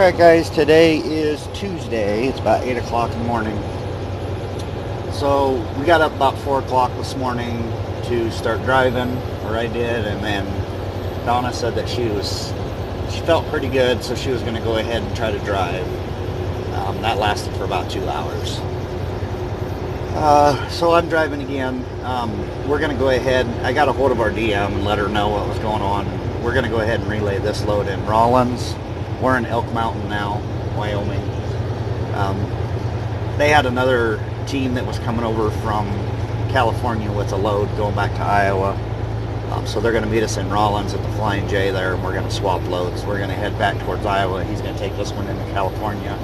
Alright guys, today is Tuesday. It's about 8 o'clock in the morning. So we got up about 4 o'clock this morning to start driving, or I did, and then Donna said that she felt pretty good, so she was going to go ahead and try to drive. That lasted for about 2 hours. So I'm driving again. We're going to go ahead. I got a hold of our DM and let her know what was going on. We're going to go ahead and relay this load in Rawlins. We're in Elk Mountain now, Wyoming. They had another team that was coming over from California with a load going back to Iowa. So they're going to meet us in Rawlins at the Flying J there, and we're going to swap loads. We're going to head back towards Iowa. He's going to take this one into California.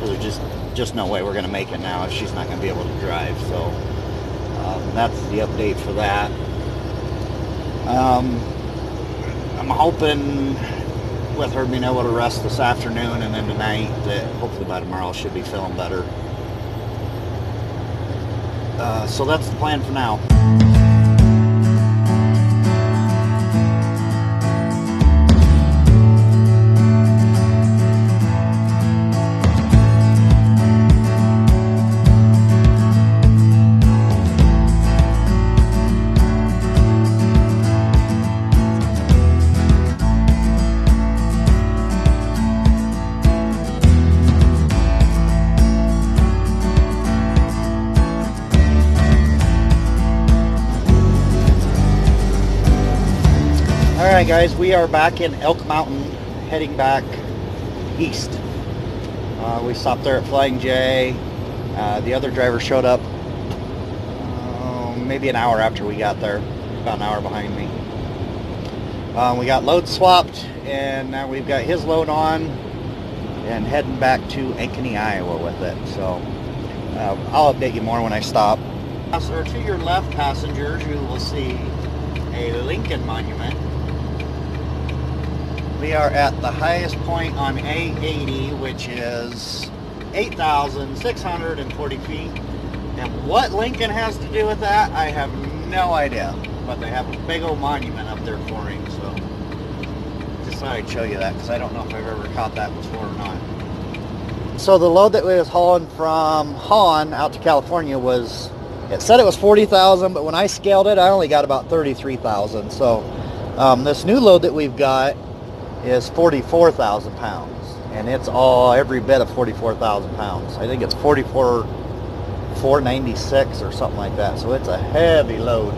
There's just no way we're going to make it now if she's not going to be able to drive. So that's the update for that. I'm hoping with her being able to rest this afternoon and then tonight that hopefully by tomorrow I should be feeling better. So that's the plan for now. Alright guys, we are back in Elk Mountain, heading back east. We stopped there at Flying J. The other driver showed up maybe an hour after we got there, about an hour behind me. We got load swapped, and now we've got his load on and heading back to Ankeny, Iowa with it. So I'll update you more when I stop. So to your left, passengers, you will see a Lincoln monument. We are at the highest point on A80, which is 8,640 feet. And what Lincoln has to do with that, I have no idea. But they have a big old monument up there for him, so just thought I'd show you that, because I don't know if I've ever caught that before or not. So the load that we was hauling from Hahn out to California was, it said it was 40,000, but when I scaled it, I only got about 33,000. So this new load that we've got is 44,000 pounds, and it's every bit of 44,000 pounds. I think it's 44,496 or something like that, so it's a heavy load.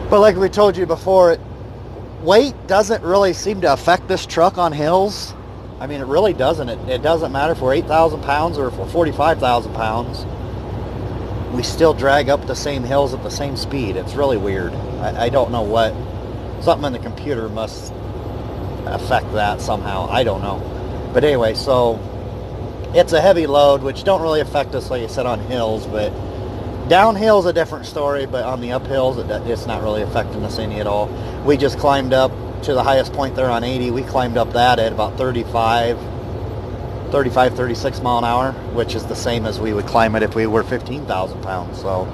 But like we told you before, weight doesn't really seem to affect this truck on hills. I mean, it really doesn't. It doesn't matter if we're 8,000 pounds or if we're 45,000 pounds. We still drag up the same hills at the same speed. It's really weird. I don't know what. Something in the computer must affect that somehow. I don't know. But anyway, so it's a heavy load, which don't really affect us, like I said, on hills. But downhill is a different story, but on the uphills, it's not really affecting us any at all. We just climbed up to the highest point there on 80. We climbed up that at about 36 mile an hour, which is the same as we would climb it if we were 15,000 pounds. So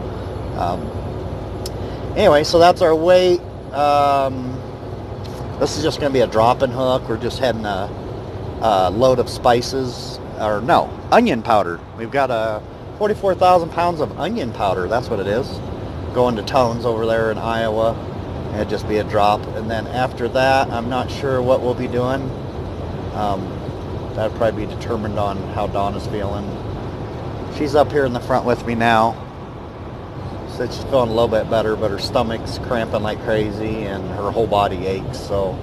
anyway, so that's our weight. This is just going to be a drop-in hook. We're just heading a load of spices, or no, onion powder. We've got 44,000 pounds of onion powder. That's what it is. Going to Tones over there in Iowa. It'd just be a drop. And then after that, I'm not sure what we'll be doing. That'll probably be determined on how Donna's feeling. She's up here in the front with me now. Said she's feeling a little bit better, but her stomach's cramping like crazy and her whole body aches. So,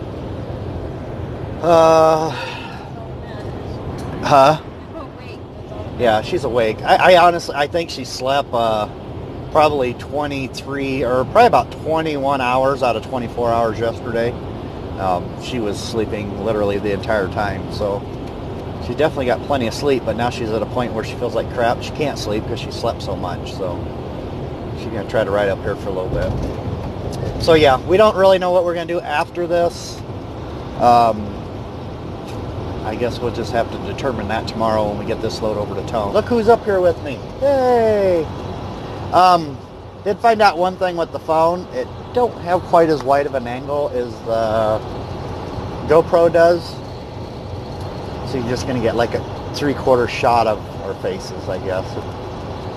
yeah, she's awake. I honestly, I think she slept probably 23 or probably about 21 hours out of 24 hours yesterday. She was sleeping literally the entire time, so she definitely got plenty of sleep, but now she's at a point where she feels like crap. She can't sleep because she slept so much, so she's going to try to ride up here for a little bit. So yeah, we don't really know what we're going to do after this. I guess we'll just have to determine that tomorrow when we get this load over to Tone. Look who's up here with me. Yay! Did find out one thing with the phone. It don't have quite as wide of an angle as the GoPro does. So So you're just going to get like a 3/4 shot of our faces, I guess.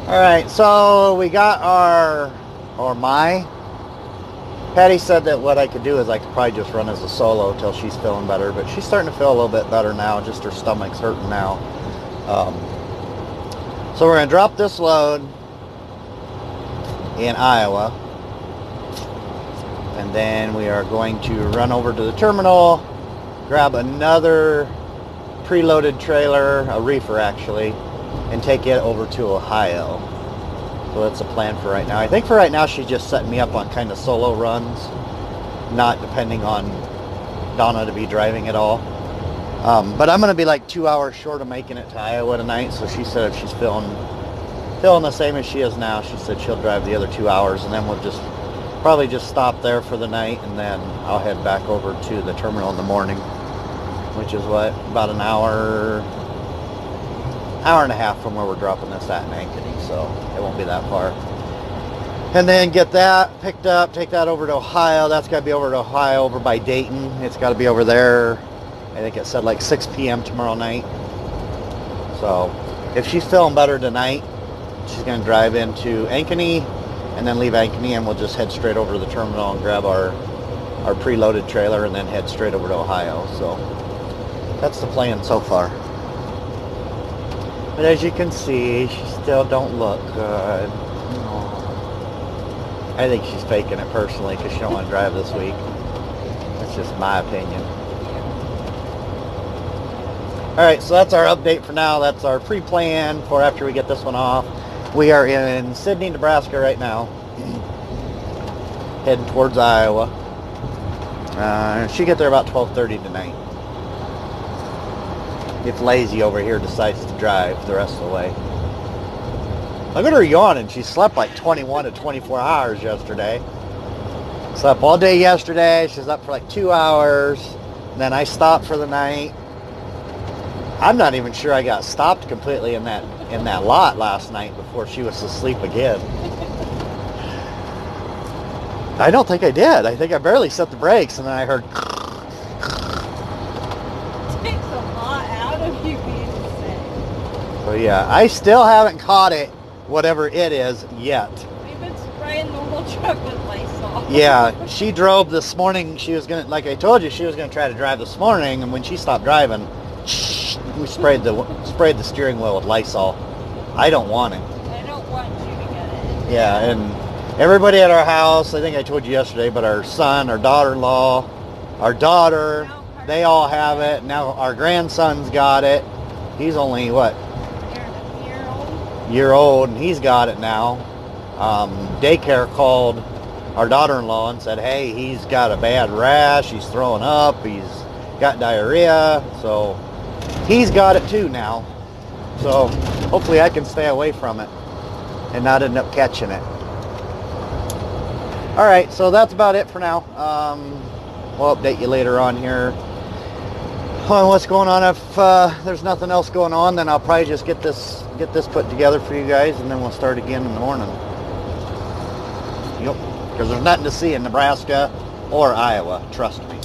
All right, so we got my Patty said that what I could do is I could probably just run as a solo till she's feeling better, but she's starting to feel a little bit better now. Just her stomach's hurting now. So we're going to drop this load in Iowa, and then we are going to run over to the terminal, grab another preloaded trailer, a reefer actually, and take it over to Ohio. So that's the plan for right now. I think for right now she's just setting me up on kind of solo runs, not depending on Donna to be driving at all. But I'm going to be like 2 hours short of making it to Iowa tonight, so she said if she's feeling the same as she is now, she said she'll drive the other 2 hours, and then we'll probably just stop there for the night, and then I'll head back over to the terminal in the morning, which is what, about an hour and a half from where we're dropping this at in Ankeny, so it won't be that far. And then get that picked up, take that over to Ohio. That's got to be over to Ohio, over by Dayton. It's got to be over there, I think it said like 6 p.m. tomorrow night. So if she's feeling better tonight, she's going to drive into Ankeny and then leave Ankeny, and we'll just head straight over to the terminal and grab our preloaded trailer and then head straight over to Ohio. So that's the plan so far. But as you can see, she still don't look good. I think she's faking it personally because she don't want to drive this week. That's just my opinion. Alright, so that's our update for now. That's our pre-plan for after we get this one off. We are in Sidney, Nebraska right now. Heading towards Iowa. She get there about 12:30 tonight. If Lazy over here decides to drive the rest of the way. Look at her yawning. She slept like 21 to 24 hours yesterday. Slept all day yesterday. She's up for like 2 hours. And then I stopped for the night. I'm not even sure I got stopped completely in that lot last night before she was asleep again. I don't think I did. I think I barely set the brakes, and then I heard. So yeah, I still haven't caught it, whatever it is, yet. We've been spraying the whole truck with Lysol. Yeah, she drove this morning. She was gonna, like I told you, she was gonna try to drive this morning, and when she stopped driving, we sprayed the steering wheel with Lysol. I don't want it. I don't want you to get it. Yeah, and everybody at our house, I think I told you yesterday, but our son, our daughter-in-law, our daughter, they all have it. Now our grandson's got it. He's only, what? Year old, and he's got it now. Daycare called our daughter-in-law and said, hey, he's got a bad rash, he's throwing up, he's got diarrhea, so he's got it too now. So hopefully I can stay away from it and not end up catching it. Alright, so that's about it for now. We'll update you later on here on what's going on. If there's nothing else going on, then I'll probably just get this put together for you guys, and then we'll start again in the morning. Yep, because there's nothing to see in Nebraska or Iowa, trust me.